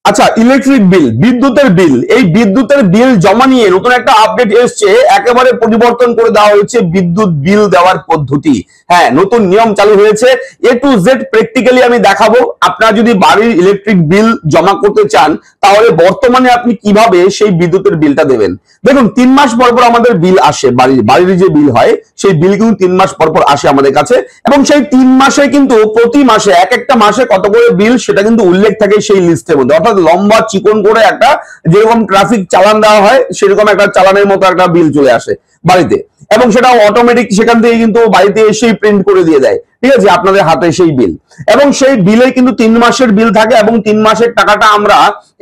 আচ্ছা, electric bill, বিদ্যুতের বিল, এই বিদ্যুতের বিল জমা নিয়ে নতুন একটা আপডেট এসছে। একেবারে পরিবর্তন করে দেওয়া হয়েছে বিদ্যুৎ বিল দেওয়ার পদ্ধতি। হ্যাঁ, নতুন নিয়ম চালু হয়েছে। এ টু জেড প্র্যাকটিক্যালি আমি দেখাবো। আপনারা যদি বাড়ির ইলেকট্রিক বিল জমা করতে চান, তাহলে বর্তমানে আপনি কিভাবে সেই বিদ্যুতের বিলটা দেবেন। দেখুন, 3 মাস পর পর আমাদের বিল আসে, বাড়ির যে বিল হয় সেই বিল কিন্তু 3 মাস পর পর আসে আমাদের কাছে, এবং সেই 3 মাসে কিন্তু প্রতি মাসে এক একটা মাসে কত করে বিল সেটা কিন্তু উল্লেখ থাকে সেই লিস্টের মধ্যে। অর্থাৎ লম্বা চিকন করে একটা, যেরকম ট্রাফিক চালান দেওয়া হয় সেরকম একটা চালানের মতো একটা বিল চলে আসে বাড়িতে, এবং সেটা অটোমেটিক সেখান থেকে কিন্তু বাড়িতে এসেই প্রিন্ট করে দিয়ে দেয়। ঠিক আছে, আপনাদের হাতে সেই বিল, এবং সেই বিলে কিন্তু 3 মাসের বিল থাকে, এবং 3 মাসের টাকাটা আমরা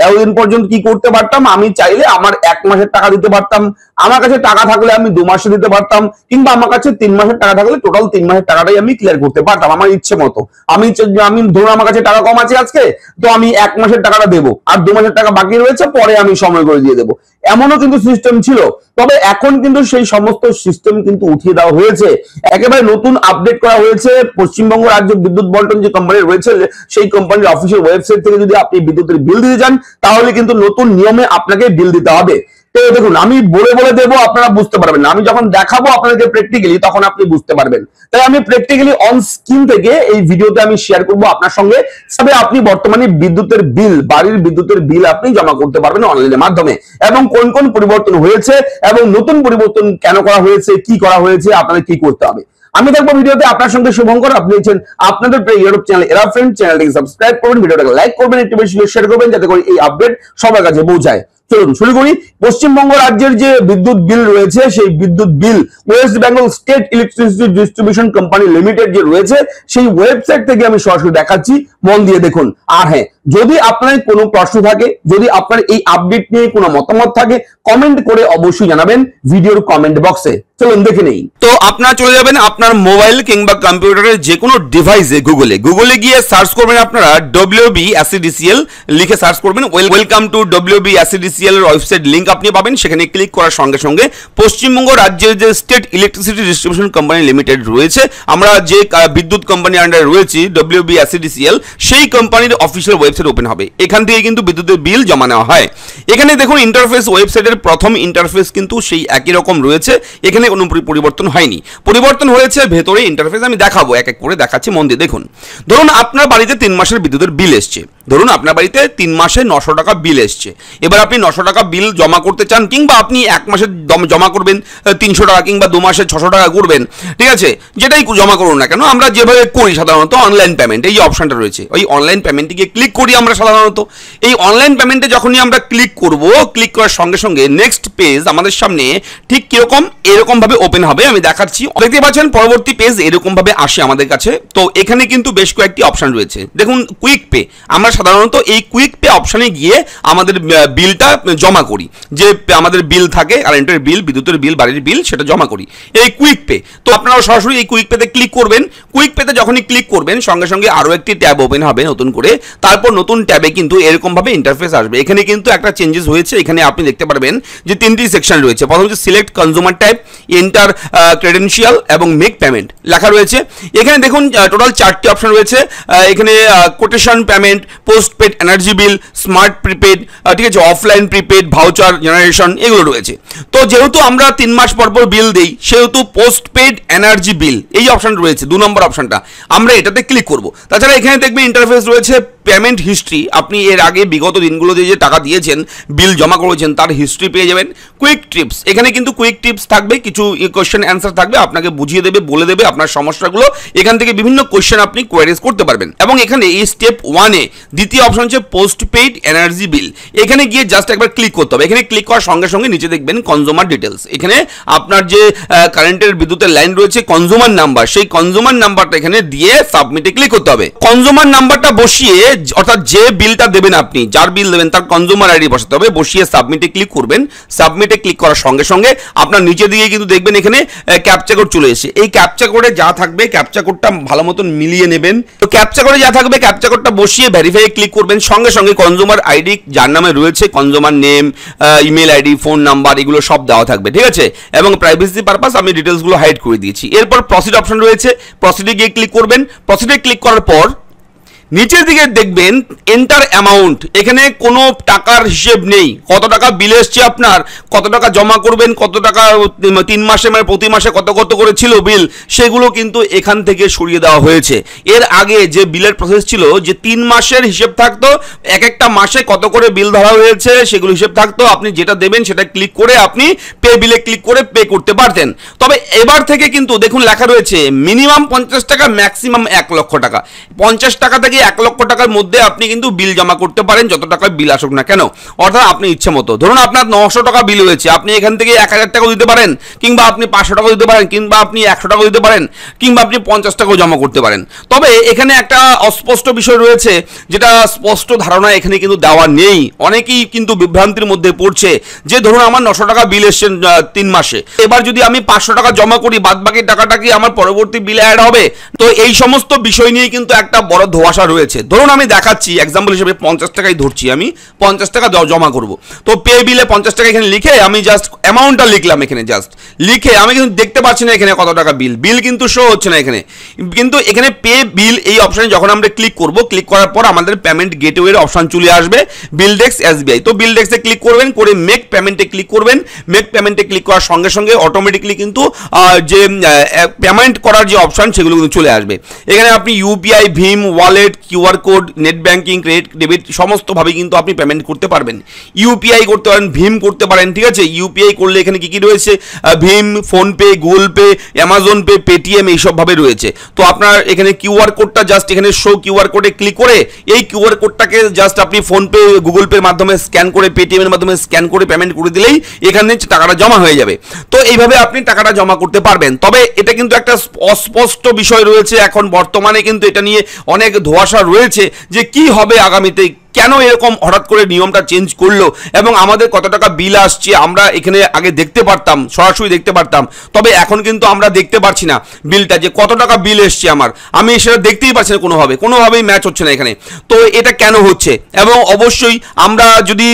এতদিন পর্যন্ত কি করতে পারতাম, আমি চাইলে আমার 1 মাসের টাকা দিতে পারতাম, আমার কাছে টাকা থাকলে আমি 2 মাসে দিতে পারতাম, কিংবা আমার কাছে 3 মাসের টাকা থাকলে টোটাল 3 মাসের টাকাটাই আমি ক্লিয়ার করতে পারতাম আমার ইচ্ছে মতো। আমি ধরুন আমার কাছে টাকা কম আছে আজকে, তো আমি 1 মাসের টাকাটা দেবো, আর 2 মাসের টাকা বাকি রয়েছে পরে আমি সময় করে দিয়ে দেবো, এমনও কিন্তু সিস্টেম ছিল। তবে এখন কিন্তু সেই সমস্ত সিস্টেম কিন্তু উঠিয়ে দেওয়া হয়েছে, একেবারে নতুন আপডেট করা হয়েছে। পশ্চিমবঙ্গ রাজ্য বিদ্যুৎ বন্টন যে কোম্পানি রয়েছে, সেই কোম্পানির অফিসিয়াল ওয়েবসাইট থেকে যদি আপনি বিদ্যুতের বিল দিতে চান, তাহলে কিন্তু নতুন নিয়মে আপনাকে বিল দিতে হবে। তো দেখুন, আমি বলে বলে দেবো, আপনারা বুঝতে পারবেন না। আমি যখন দেখাবো আপনাদেরকে প্র্যাকটিক্যালি, তখন আপনি বুঝতে পারবেন। তাই আমি প্র্যাকটিক্যালি অন স্ক্রিন থেকে এই ভিডিওতে আমি শেয়ার করবো আপনার সঙ্গে, তবে আপনি বর্তমানে বিদ্যুতের বিল, বাড়ির বিদ্যুতের বিল আপনি জমা করতে পারবেন অনলাইনের মাধ্যমে, এবং কোন কোন পরিবর্তন হয়েছে এবং নতুন পরিবর্তন কেন করা হয়েছে, কি করা হয়েছে, আপনাদের কি করতে হবে। আমি দেখবো ভিডিওতে আপনার সঙ্গে শুভঙ্কর। আপনি হচ্ছেন আপনাদের প্রিয় ইউটিউব চ্যানেল এরা ফ্রেন্ড, চ্যানেলটিকে সাবস্ক্রাইব করবেন, ভিডিওটাকে লাইক করবেন, একটু বেশি শেয়ার করবেন, যাতে করে এই আপডেট সবার কাছে পৌঁছায়। চলুন শুরু করি। পশ্চিমবঙ্গ রাজ্যের যে বিদ্যুৎ বিল রয়েছে, সেই বিদ্যুৎ bill West Bengal state electricity distribution company limited যে রয়েছে, সেই ওয়েবসাইট থেকে আমি সরাসরি দেখাচ্ছি, মন দিয়ে দেখুন। আর হ্যাঁ, যদি আপনার কোনো প্রশ্ন থাকে, যদি আপনার এই আপডেট নিয়ে কোনো মতামত থাকে, কমেন্ট করে অবশ্যই জানাবেন ভিডিওর কমেন্ট বক্সে। চলুন দেখে নেই। তো আপনারা চলে যাবেন আপনার মোবাইল কিংবা কম্পিউটারের যে কোনো ডিভাইসে, গুগলে গিয়ে সার্চ করবেন আপনারা WBSEDCL লিখে সার্চ করবেন। ওয়েলকাম টু WBSEDCL এর ওয়েবসাইট লিংক আপনি পাবেন। সেখানে ক্লিক করার সঙ্গে সঙ্গে পশ্চিমবঙ্গ রাজ্যের যে state electricity distribution company limited রয়েছে, আমরা যে বিদ্যুৎ কোম্পানির আন্ডারে রয়েছি WBSEDCL, সেই কোম্পানির অফিসিয়াল ওয়েবসাইট ওপেন হবে। এখান থেকে কিন্তু বিদ্যুতের বিল জমা নেওয়া হয়। এখানে দেখুন ইন্টারফেস, ওয়েবসাইটের প্রথম ইন্টারফেস কিন্তু সেই একই রকম রয়েছে, এখানে কোনো পরিবর্তন হয়নি। পরিবর্তন হয়েছে ভেতরে ইন্টারফেস, আমি দেখাবো, এক এক করে দেখাচ্ছি, মন দিয়ে দেখুন। ধরুন আপনার বাড়িতে 3 মাসের বিদ্যুতের বিল এসছে। ধরুন আপনার বাড়িতে 3 মাসে 900 টাকা বিল এসছে। এবার আপনি 900 টাকা বিল জমা করতে চান, কিংবা আপনি 1 মাসে জমা করবেন 300 টাকা, কিংবা 2 মাসে 600 টাকা করবেন। ঠিক আছে, যেটাই জমা করুন না কেন, আমরা যেভাবে করি সাধারণত অনলাইন পেমেন্ট, এই যে অপশনটা রয়েছে, ওই অনলাইন পেমেন্টে গিয়ে ক্লিক করি আমরা সাধারণত। এই অনলাইন পেমেন্টে যখনই আমরা ক্লিক করব, ক্লিক করার সঙ্গে সঙ্গে নেক্সট পেজ আমাদের সামনে ঠিক কিরকম, এরকম ভাবে ওপেন হবে। আমি দেখাচ্ছি, দেখতে পাচ্ছেন পরবর্তী পেজ এরকম ভাবে আসে আমাদের কাছে। তো এখানে কিন্তু বেশ কয়েকটি অপশন রয়েছে। দেখুন কুইক পে, আমরা সাধারণত এই কুইক পে অপশনে গিয়ে আমাদের বিলটা জমা করি, যে আমাদের বিল থাকে, কারেন্টের বিল, বিদ্যুতের বিল, বাড়ির বিল, সেটা জমা করি এই কুইক পে। তো আপনারা সরাসরি এই কুইক পেতে ক্লিক করবেন। কুইক পেতে যখনই ক্লিক করবেন, সঙ্গে সঙ্গে আরো একটি ট্যাব ওপেন হবে নতুন করে। তারপর নতুন ট্যাবে কিন্তু এরকম ভাবে ইন্টারফেস আসবে। এখানে কিন্তু একটা চেঞ্জেস হয়েছে। এখানে আপনি দেখতে পারবেন যে 3টি সেকশন রয়েছে। প্রথম হচ্ছে select consumer type, enter credential এবং মেক পেমেন্ট লেখা রয়েছে। এখানে দেখুন টোটাল 4টি অপশন রয়েছে। এখানে কোটেশন পেমেন্ট, পোস্টপেড এনার্জি বিল, স্মার্ট প্রিপেড, ঠিক আছে, অফলাইন প্রিপেড, ভাউচার জেনারেশন, এগুলো রয়েছে। তো যেহেতু আমরা 3 মাস পর পর বিল দিই, সেহেতু পোস্টপেড এনার্জি বিল এই অপশন রয়েছে, 2 নম্বর অপশনটা, আমরা এটাতে ক্লিক করব। তাছাড়া এখানে দেখবেন ইন্টারফেস রয়েছে পেমেন্ট হিস্ট্রি, আপনি এর আগে বিগত দিনগুলোতে যে টাকা দিয়েছেন, বিল জমা করেছেন, তার হিস্ট্রি পেয়ে যাবেন। কুইক টিপস, এখানে কিন্তু কুইক টিপস থাকবে, কিছু কোয়েশ্চেন অ্যান্সার থাকবে, আপনাকে বুঝিয়ে দেবে, বলে দেবে আপনার সমস্যাগুলো। এখান থেকে বিভিন্ন কোয়েশ্চেন আপনি কোয়ারিজ করতে পারবেন। এবং এখানে এই স্টেপ 1-এ দ্বিতীয় অপশন হচ্ছে পোস্টপেড এনার্জি বিল। এখানে গিয়ে জাস্ট একবার ক্লিক করতে হবে। এখানে ক্লিক করার সঙ্গে সঙ্গে নিচে দেখবেন কনজিউমার ডিটেলস। এখানে আপনার যে কারেন্টের বিদ্যুতের লাইন রয়েছে, কনজিউমার নাম্বার, সেই কনজিউমার নাম্বারটা এখানে দিয়ে সাবমিটে ক্লিক করতে হবে। কনজিউমার নাম্বারটা বসিয়ে, অর্থাৎ যে বিলটা দেবেন আপনি, যার বিল দেবেন তার কনজিউমার আইডি বসাতে হবে, বসিয়ে সাবমিটে ক্লিক করবেন। সাবমিটে ক্লিক করার সঙ্গে সঙ্গে আপনার নিচে দিকে কিন্তু দেখবেন এখানে ক্যাপচা কোড চলে এসেছে। এই ক্যাপচা কোডে যা থাকবে, ক্যাপচা কোডটা ভালো মতন মিলিয়ে নেবেন। তো ক্যাপচা কোডে যা থাকবে, ক্যাপচা কোডটা বসিয়ে ভেরিফাই ক্লিক করবেন। সঙ্গে সঙ্গে কনজিউমার আইডি যার নামে রয়েছে, consumer name, email ID, phone number, এগুলো সব দেওয়া থাকবে। ঠিক আছে, এবং প্রাইভেসি পারপাস আমি ডিটেলসগুলো হাইড করে দিয়েছি। এরপর প্রসিড অপশন রয়েছে, প্রসিডে গিয়ে ক্লিক করবেন। প্রসিডে ক্লিক করার পর নিচের দিকে দেখবেন এন্টার অ্যামাউন্ট, এখানে কোনো টাকার হিসেব নেই। কত টাকা বিল এসছে আপনার, কত টাকা জমা করবেন, কত টাকা 3 মাসে মানে প্রতি মাসে কত কত করে ছিল বিল, সেগুলো কিন্তু এখান থেকে সরিয়ে দেওয়া হয়েছে। এর আগে যে বিলের প্রসেস ছিল যে 3 মাসের হিসেব থাকতো, এক একটা মাসে কত করে বিল ধরা হয়েছে সেগুলো হিসেব থাকতো, আপনি যেটা দেবেন সেটা ক্লিক করে আপনি পে বিলে ক্লিক করে পে করতে পারতেন। তবে এবার থেকে কিন্তু দেখুন লেখা রয়েছে মিনিমাম 50 টাকা, ম্যাক্সিমাম 1 লক্ষ টাকা। 50 টাকা থেকে 1 লক্ষ টাকার মধ্যে আপনি কিন্তু বিল জমা করতে পারেন, যত টাকা বিল আসুক না কেন, অর্থাৎ আপনি ইচ্ছে মতো। ধরুন আপনার 900 টাকা বিল হয়েছে, আপনি এখান থেকে 1000 টাকাও দিতে পারেন, কিংবা আপনি 500 টাকাও দিতে পারেন, কিংবা আপনি 100 টাকাও দিতে পারেন, কিংবা আপনি 50 টাকাও জমা করতে পারেন। তবে এখানে একটা অস্পষ্ট বিষয় রয়েছে, যেটা স্পষ্ট ধারণা এখানে কিন্তু দেওয়া নেই। অনেকেই কিন্তু বিভ্রান্তির মধ্যে পড়ছে যে ধরুন আমার 900 টাকা বিল এসছে 3 মাসে, এবার যদি আমি 500 টাকা জমা করি, বাদ বাকি টাকাটা কি আমার পরবর্তী বিলে অ্যাড হবে? তো এই সমস্ত বিষয় নিয়ে কিন্তু একটা বড় ধোঁয়াশা রয়েছে। ধরুন আমি দেখাচ্ছি এক্সাম্পল হিসেবে 50 টাকাই ধরছি, আমি 50 টাকা জমা করব। তো পে বিলে 50 টাকা এখানে লিখে আমি জাস্ট অ্যামাউন্টটা লিখলাম, এখানে জাস্ট লিখে আমি কিন্তু দেখতে পাচ্ছি না এখানে কত টাকা বিল, বিল কিন্তু শো হচ্ছে না এখানে। কিন্তু এখানে পে বিল এই অপশনে যখন আমরা ক্লিক করব, ক্লিক করার পর আমাদের পেমেন্ট গেটওয়ের অপশন চলে আসবে, বিলডেক্স এসবিআই। তো বিলডেক্সে ক্লিক করবেন, করে মেক পেমেন্টে ক্লিক করবেন। মেক পেমেন্টে ক্লিক করার সঙ্গে সঙ্গে অটোমেটিকলি কিন্তু যে পেমেন্ট করার যে অপশন সেগুলো কিন্তু চলে আসবে। এখানে আপনি ইউপিআই, ভীম, wallet, QR code, net banking, credit, debit সমস্তভাবে কিন্তু আপনি পেমেন্ট করতে পারবেন। ইউপিআই করতে পারেন, ভীম করতে পারেন, ঠিক আছে। ইউপিআই করলে এখানে কি কি রয়েছে, ভীম, PhonePe, Google Pay, Amazon Pay, Paytm এইসবভাবে রয়েছে। তো আপনার এখানে কিউআর কোডটা জাস্ট এখানে শো কিউআর কোডে ক্লিক করে এই কিউআর কোডটাকে জাস্ট আপনি ফোনপে, গুগল পের মাধ্যমে স্ক্যান করে, পেটিএম এর মাধ্যমে স্ক্যান করে পেমেন্ট করে দিলেই এখানে টাকাটা জমা হয়ে যাবে। তো এইভাবে আপনি টাকাটা জমা করতে পারবেন। তবে এটা কিন্তু একটা অস্পষ্ট বিষয় রয়েছে এখন বর্তমানে, কিন্তু এটা নিয়ে অনেক ধোঁয়াশা রয়েছে যে কি হবে আগামীতে, কেন এরকম হঠাৎ করে নিয়মটা চেঞ্জ করলো, এবং আমাদের কত টাকা বিল আসছে আমরা এখানে আগে দেখতে পারতাম, সরাসরি দেখতে পারতাম। তবে এখন কিন্তু আমরা দেখতে পারছি না বিলটা, যে কত টাকা বিল এসছে আমার, আমি সেটা দেখতেই পাচ্ছি না, কোনোভাবেই ম্যাচ হচ্ছে না এখানে। তো এটা কেন হচ্ছে? এবং অবশ্যই আমরা যদি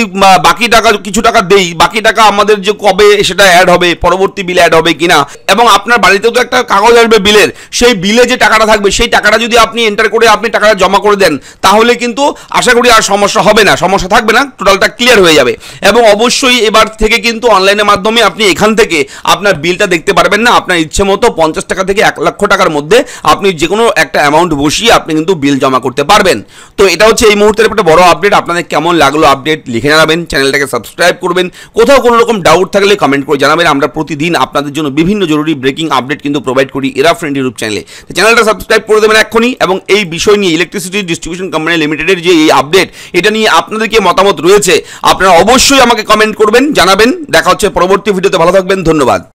বাকি টাকা কিছু টাকা দেই, বাকি টাকা আমাদের যে কবে সেটা অ্যাড হবে, পরবর্তী বিল অ্যাড হবে কিনা, এবং আপনার বাড়িতেও তো একটা কাগজ আসবে বিলের, সেই বিলে যে টাকাটা থাকবে সেই টাকাটা যদি আপনি এন্টার করে আপনি টাকাটা জমা করে দেন, তাহলে কিন্তু আশা করি আর সমস্যা হবে না, সমস্যা থাকবে না, টোটালটা ক্লিয়ার হয়ে যাবে। এবং অবশ্যই এবার থেকে কিন্তু অনলাইনের মাধ্যমে আপনি এখান থেকে আপনার বিলটা দেখতে পারবেন না, আপনার ইচ্ছে মতো 50 টাকা থেকে 1 লক্ষ টাকার মধ্যে আপনি যে কোনো একটা অ্যামাউন্ট বসিয়ে আপনি কিন্তু বিল জমা করতে পারবেন। তো এটা হচ্ছে এই মুহূর্তের একটা বড় আপডেট। আপনাদের কেমন লাগলো আপডেট লিখে জানাবেন, চ্যানেলটাকে সাবস্ক্রাইব করবেন, কোথাও কোনো রকম ডাউট থাকলে কমেন্ট করে জানাবেন। আমরা প্রতিদিন আপনাদের জন্য বিভিন্ন জরুরি ব্রেকিং আপডেট কিন্তু প্রোভাইড করি এরা ফ্রেন্ড ইউটিউব চ্যানেলে। চ্যানেলটা সাবস্ক্রাইব করে দেবেন এক্ষুনি। এবং এই বিষয় নিয়ে ইলেকট্রিসিটি ডিস্ট্রিবিউশন কোম্পানি লিমিটেডের যে এই আপডেট, এটা নিয়ে আপনাদের কি মতামত রয়েছে আপনারা অবশ্যই আমাকে কমেন্ট করবেন, জানাবেন। দেখা হচ্ছে পরবর্তী ভিডিওতে, ভালো থাকবেন, ধন্যবাদ।